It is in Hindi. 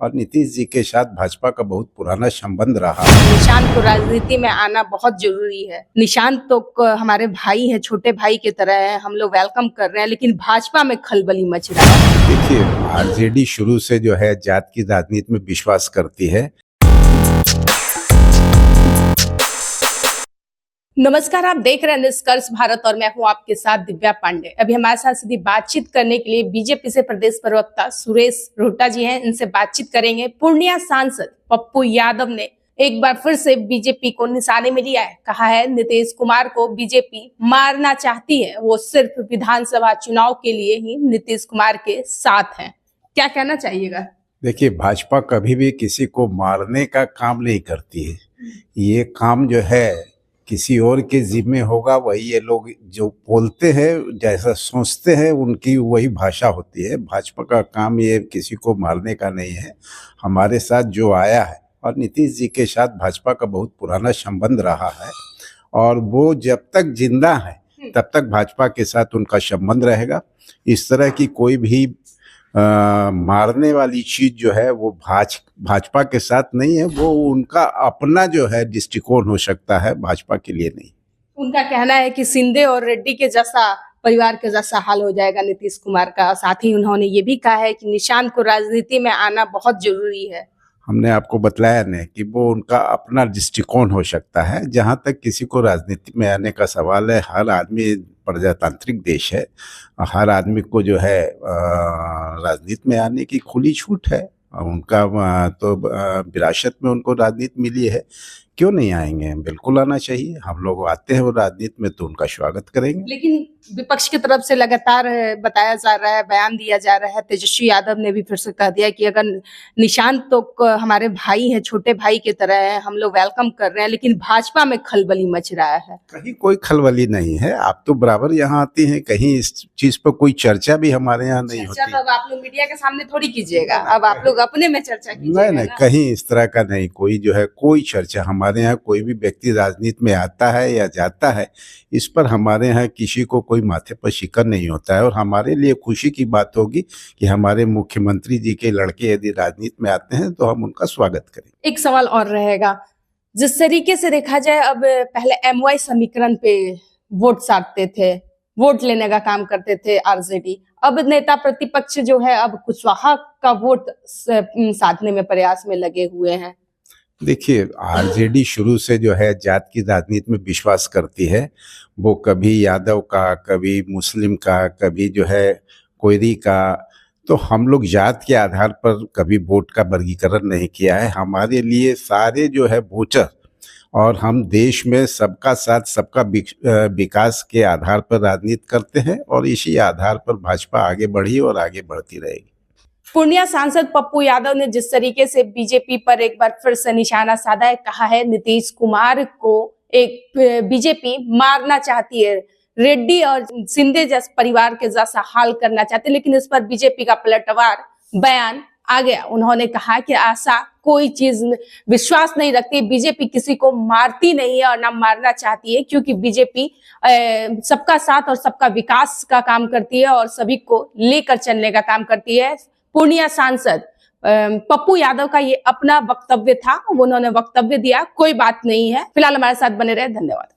और नीतीश जी के साथ भाजपा का बहुत पुराना संबंध रहा। निशांत को राजनीति में आना बहुत जरूरी है। निशांत तो हमारे भाई हैं, छोटे भाई की तरह है, हम लोग वेलकम कर रहे हैं, लेकिन भाजपा में खलबली मच रहा है। देखिए, आरजेडी शुरू से जो है जात की राजनीति में विश्वास करती है। नमस्कार, आप देख रहे हैं निष्कर्ष भारत और मैं हूं आपके साथ दिव्या पांडे। अभी हमारे साथ सीधी बातचीत करने के लिए बीजेपी से प्रदेश प्रवक्ता सुरेश रोहटा जी हैं, इनसे बातचीत करेंगे। पूर्णिया सांसद पप्पू यादव ने एक बार फिर से बीजेपी को निशाने में लिया है। कहा है नीतीश कुमार को बीजेपी मारना चाहती है, वो सिर्फ विधानसभा चुनाव के लिए ही नीतीश कुमार के साथ हैं। क्या कहना चाहिएगा? देखिए, भाजपा कभी भी किसी को मारने का काम नहीं करती है। ये काम जो है किसी और के जिम्मे होगा। वही ये लोग जो बोलते हैं, जैसा सोचते हैं, उनकी वही भाषा होती है। भाजपा का काम ये किसी को मारने का नहीं है। हमारे साथ जो आया है, और नीतीश जी के साथ भाजपा का बहुत पुराना संबंध रहा है, और वो जब तक जिंदा है तब तक भाजपा के साथ उनका संबंध रहेगा। इस तरह की कोई भी मारने वाली चीज जो है वो भाजपा के साथ नहीं है। वो उनका अपना जो है दृष्टिकोण हो सकता है, भाजपा के लिए नहीं। उनका कहना है कि शिंदे और रेड्डी के जैसा परिवार के जैसा हाल हो जाएगा नीतीश कुमार का। साथ ही उन्होंने ये भी कहा है कि निशांत को राजनीति में आना बहुत जरूरी है। हमने आपको बतलाया नहीं कि वो उनका अपना दृष्टिकोण हो सकता है। जहाँ तक किसी को राजनीति में आने का सवाल है, हर आदमी प्रजातांत्रिक देश है, हर आदमी को जो है राजनीति में आने की खुली छूट है। उनका तो विरासत में उनको राजनीति मिली है, क्यों नहीं आएंगे? बिल्कुल आना चाहिए। हम लोग आते हैं वो राजनीति में तो उनका स्वागत करेंगे। लेकिन विपक्ष की तरफ से लगातार बताया जा रहा है, बयान दिया जा रहा है, तेजस्वी यादव ने भी फिर से कह दिया कि अगर निशांत तो हमारे भाई हैं, छोटे भाई की तरह है, हम लोग वेलकम कर रहे हैं, लेकिन भाजपा में खलबली मच रहा है। कहीं कोई खलबली नहीं है। आप तो बराबर यहाँ आती हैं, कहीं इस चीज पर कोई चर्चा भी हमारे यहाँ नहीं होती। चर्चा तो अब आप लोग मीडिया के सामने थोड़ी कीजिएगा, अब आप लोग अपने में चर्चा कीजिएगा। नहीं, कहीं इस तरह का नहीं। कोई जो है कोई चर्चा हमारे यहाँ, कोई भी व्यक्ति राजनीति में आता है या जाता है, इस पर हमारे यहाँ किसी को कोई माथे पर शिकन नहीं होता है। और हमारे लिए खुशी की बात होगी कि हमारे मुख्यमंत्री जी के लड़के यदि राजनीति में आते हैं तो हम उनका स्वागत करें। एक सवाल और रहेगा, जिस तरीके से देखा जाए, अब पहले एमवाई समीकरण पे वोट साधते थे, वोट लेने का काम करते थे आरजेडी। अब नेता प्रतिपक्ष जो है अब कुशवाहा का वोट साधने में प्रयास में लगे हुए हैं। देखिए, आरजेडी शुरू से जो है जात की राजनीति में विश्वास करती है। वो कभी यादव का, कभी मुस्लिम का, कभी जो है कोयरी का। तो हम लोग जात के आधार पर कभी वोट का वर्गीकरण नहीं किया है। हमारे लिए सारे जो है वोटर, और हम देश में सबका साथ सबका विकास के आधार पर राजनीति करते हैं, और इसी आधार पर भाजपा आगे बढ़ी और आगे बढ़ती रहेगी। पूर्णिया सांसद पप्पू यादव ने जिस तरीके से बीजेपी पर एक बार फिर से निशाना साधा है, कहा है नीतीश कुमार को एक बीजेपी मारना चाहती है, रेड्डी और शिंदे जैसे परिवार के जैसा हाल करना चाहते हैं। लेकिन इस पर बीजेपी का पलटवार बयान आ गया। उन्होंने कहा कि ऐसा कोई चीज विश्वास नहीं रखती, बीजेपी किसी को मारती नहीं है और ना मारना चाहती है, क्योंकि बीजेपी सबका साथ और सबका विकास का काम करती है और सभी को लेकर चलने का काम करती है। पूर्णिया सांसद पप्पू यादव का ये अपना वक्तव्य था, उन्होंने वक्तव्य दिया, कोई बात नहीं है। फिलहाल हमारे साथ बने रहे, धन्यवाद।